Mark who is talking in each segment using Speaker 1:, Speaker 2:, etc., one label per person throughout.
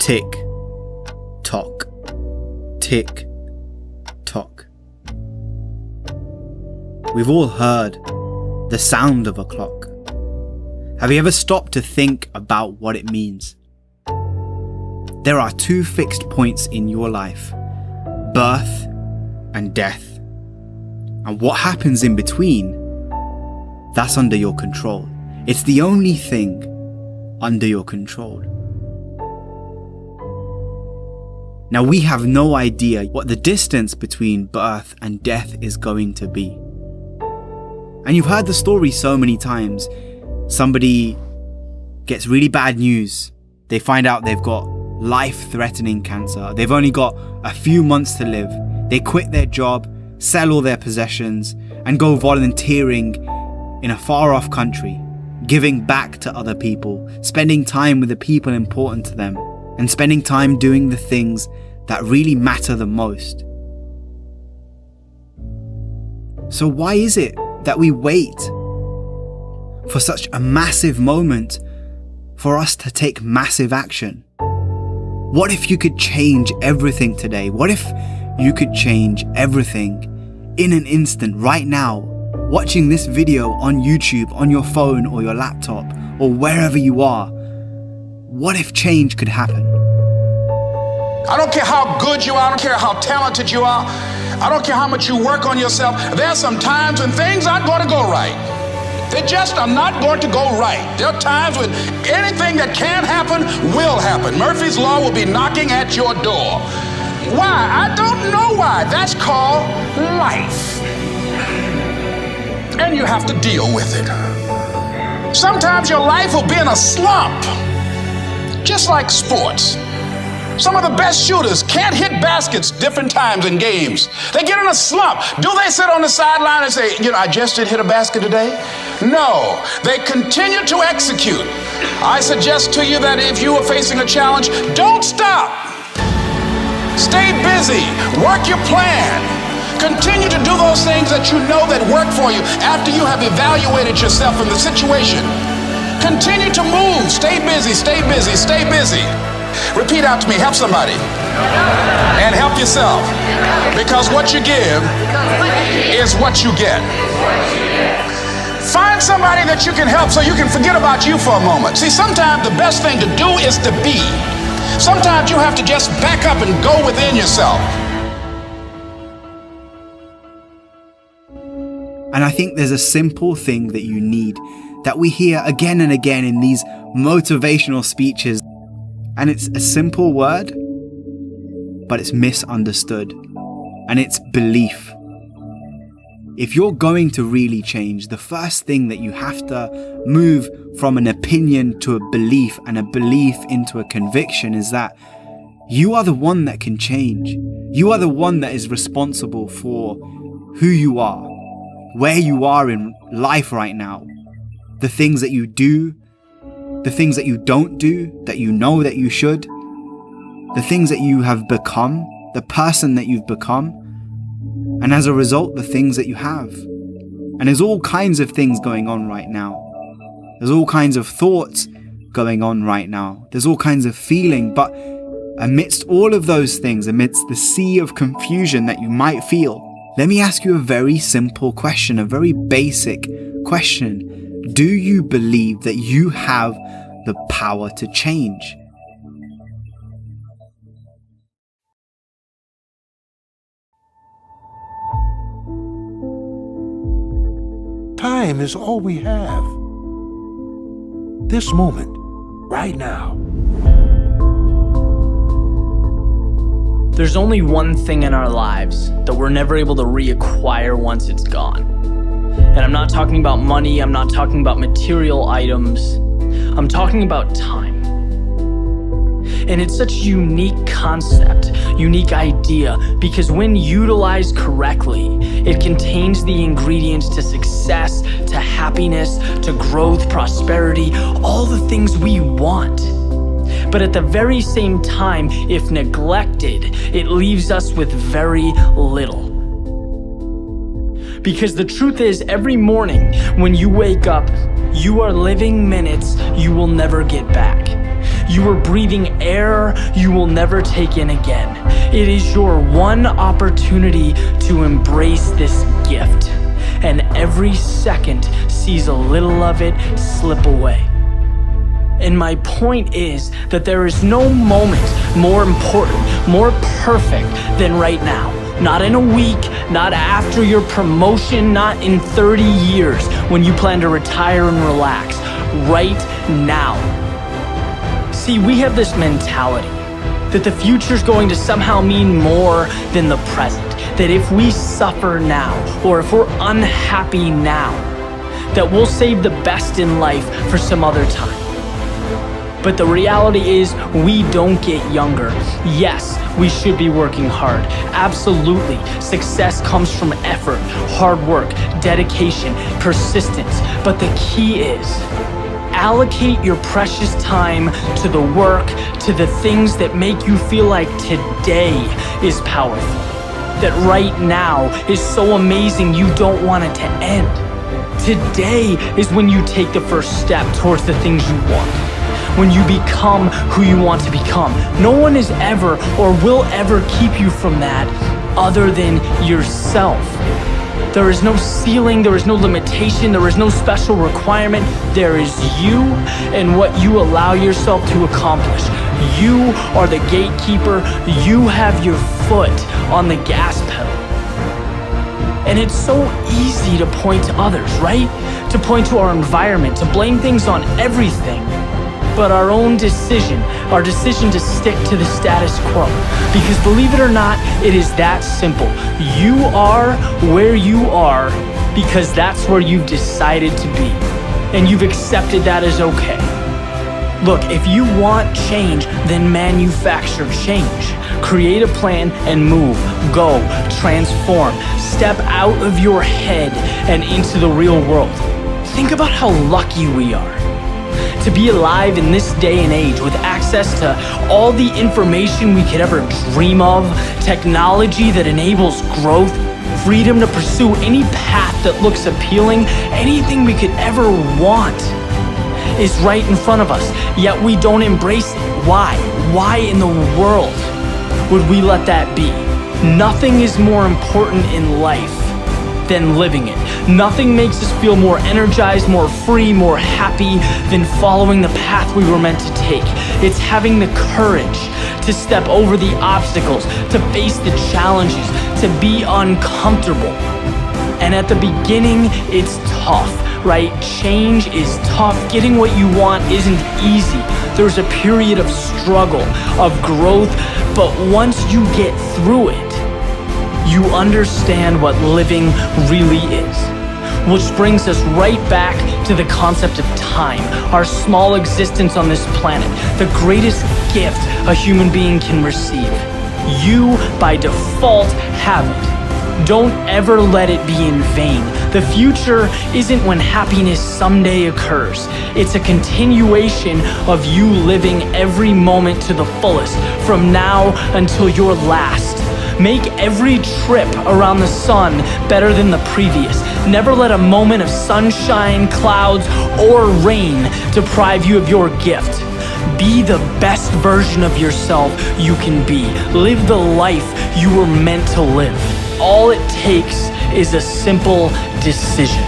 Speaker 1: Tick, tock, tick, tock. We've all heard the sound of a clock. Have you ever stopped to think about what it means? There are two fixed points in your life, birth and death. And what happens in between, that's under your control. It's the only thing under your control. Now we have no idea what the distance between birth and death is going to be. And you've heard the story so many times. Somebody gets really bad news. They find out they've got life-threatening cancer. They've only got a few months to live. They quit their job, sell all their possessions, and go volunteering in a far-off country, giving back to other people, spending time with the people important to them, and spending time doing the things that really matter the most. So why is it that we wait for such a massive moment for us to take massive action? What if you could change everything today? What if you could change everything in an instant, right now, watching this video on YouTube, on your phone or your laptop, or wherever you are? What if change could happen?
Speaker 2: I don't care how good you are, I don't care how talented you are, I don't care how much you work on yourself. There are some times when things aren't going to go right. They just are not going to go right. There are times when anything that can happen will happen. Murphy's Law will be knocking at your door. Why? I don't know why. That's called life. And you have to deal with it. Sometimes your life will be in a slump, just like sports. Some of the best shooters can't hit baskets different times in games. They get in a slump. Do they sit on the sideline and say, I just didn't hit a basket today? No, they continue to execute. I suggest to you that if you are facing a challenge, don't stop. Stay busy, work your plan. Continue to do those things that you know that work for you after you have evaluated yourself in the situation. Continue to move, stay busy, stay busy, stay busy. Repeat out to me, help somebody. And help yourself. Because what you give is what you get. Find somebody that you can help so you can forget about you for a moment. See, sometimes the best thing to do is to be. Sometimes you have to just back up and go within yourself.
Speaker 1: And I think there's a simple thing that you need, that we hear again and again in these motivational speeches. And it's a simple word, but it's misunderstood. And it's belief. If you're going to really change, the first thing that you have to move from an opinion to a belief, and a belief into a conviction, is that you are the one that can change. You are the one that is responsible for who you are, where you are in life right now, the things that you do, the things that you don't do, that you know that you should, the things that you have become, the person that you've become, and as a result, the things that you have. And there's all kinds of things going on right now. There's all kinds of thoughts going on right now. There's all kinds of feeling, but amidst all of those things, amidst the sea of confusion that you might feel, let me ask you a very simple question, a very basic question. Do you believe that you have the power to change?
Speaker 3: Time is all we have. This moment, right now.
Speaker 4: There's only one thing in our lives that we're never able to reacquire once it's gone. And I'm not talking about money, I'm not talking about material items, I'm talking about time. And it's such a unique concept, unique idea, because when utilized correctly, it contains the ingredients to success, to happiness, to growth, prosperity, all the things we want. But at the very same time, if neglected, it leaves us with very little. Because the truth is, every morning when you wake up, you are living minutes you will never get back. You are breathing air you will never take in again. It is your one opportunity to embrace this gift, and every second sees a little of it slip away. And my point is that there is no moment more important, more perfect than right now. Not in a week, not after your promotion, not in 30 years when you plan to retire and relax. Right now. See, we have this mentality that the future's going to somehow mean more than the present. That if we suffer now, or if we're unhappy now, that we'll save the best in life for some other time. But the reality is, we don't get younger. Yes, we should be working hard. Absolutely. Success comes from effort, hard work, dedication, persistence. But the key is, allocate your precious time to the work, to the things that make you feel like today is powerful. That right now is so amazing you don't want it to end. Today is when you take the first step towards the things you want. When you become who you want to become. No one is ever or will ever keep you from that other than yourself. There is no ceiling, there is no limitation, there is no special requirement. There is you and what you allow yourself to accomplish. You are the gatekeeper. You have your foot on the gas pedal. And it's so easy to point to others, right? To point to our environment, to blame things on everything. But our own decision, our decision to stick to the status quo. Because believe it or not, it is that simple. You are where you are because that's where you've decided to be. And you've accepted that as okay. Look, if you want change, then manufacture change. Create a plan and move, go, transform. Step out of your head and into the real world. Think about how lucky we are to be alive in this day and age with access to all the information we could ever dream of, technology that enables growth, freedom to pursue any path that looks appealing, anything we could ever want is right in front of us, yet we don't embrace it. Why? Why in the world would we let that be? Nothing is more important in life than living it. Nothing makes us feel more energized, more free, more happy than following the path we were meant to take. It's having the courage to step over the obstacles, to face the challenges, to be uncomfortable. And at the beginning, it's tough, right? Change is tough. Getting what you want isn't easy. There's a period of struggle, of growth, but once you get through it, you understand what living really is. Which brings us right back to the concept of time, our small existence on this planet, the greatest gift a human being can receive. You, by default, have it. Don't ever let it be in vain. The future isn't when happiness someday occurs. It's a continuation of you living every moment to the fullest, from now until your last. Make every trip around the sun better than the previous. Never let a moment of sunshine, clouds, or rain deprive you of your gift. Be the best version of yourself you can be. Live the life you were meant to live. All it takes is a simple decision.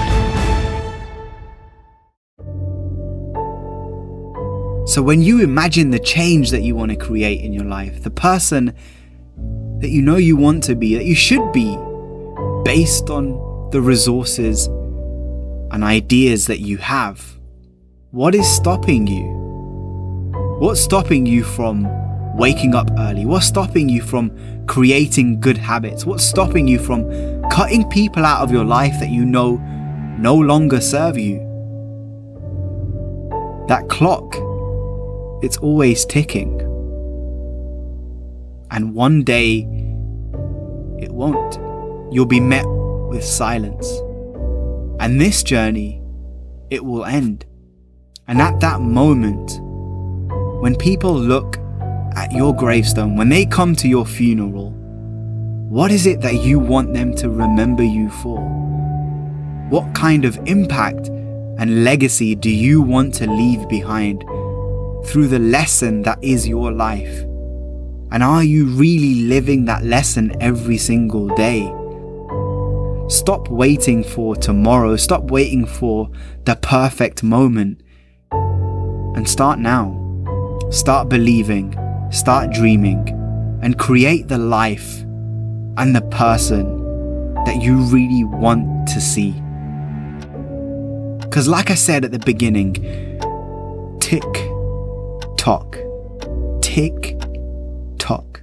Speaker 1: So when you imagine the change that you want to create in your life, the person that you know you want to be, that you should be, based on the resources and ideas that you have, what is stopping you? What's stopping you from waking up early? What's stopping you from creating good habits? What's stopping you from cutting people out of your life that you know no longer serve you? That clock, it's always ticking. And one day, it won't. You'll be met with silence. And this journey, it will end. And at that moment, when people look at your gravestone, when they come to your funeral, what is it that you want them to remember you for? What kind of impact and legacy do you want to leave behind through the lesson that is your life? And are you really living that lesson every single day? Stop waiting for tomorrow. Stop waiting for the perfect moment. And start now. Start believing. Start dreaming. And create the life and the person that you really want to see. Because like I said at the beginning, tick tock, tick tock.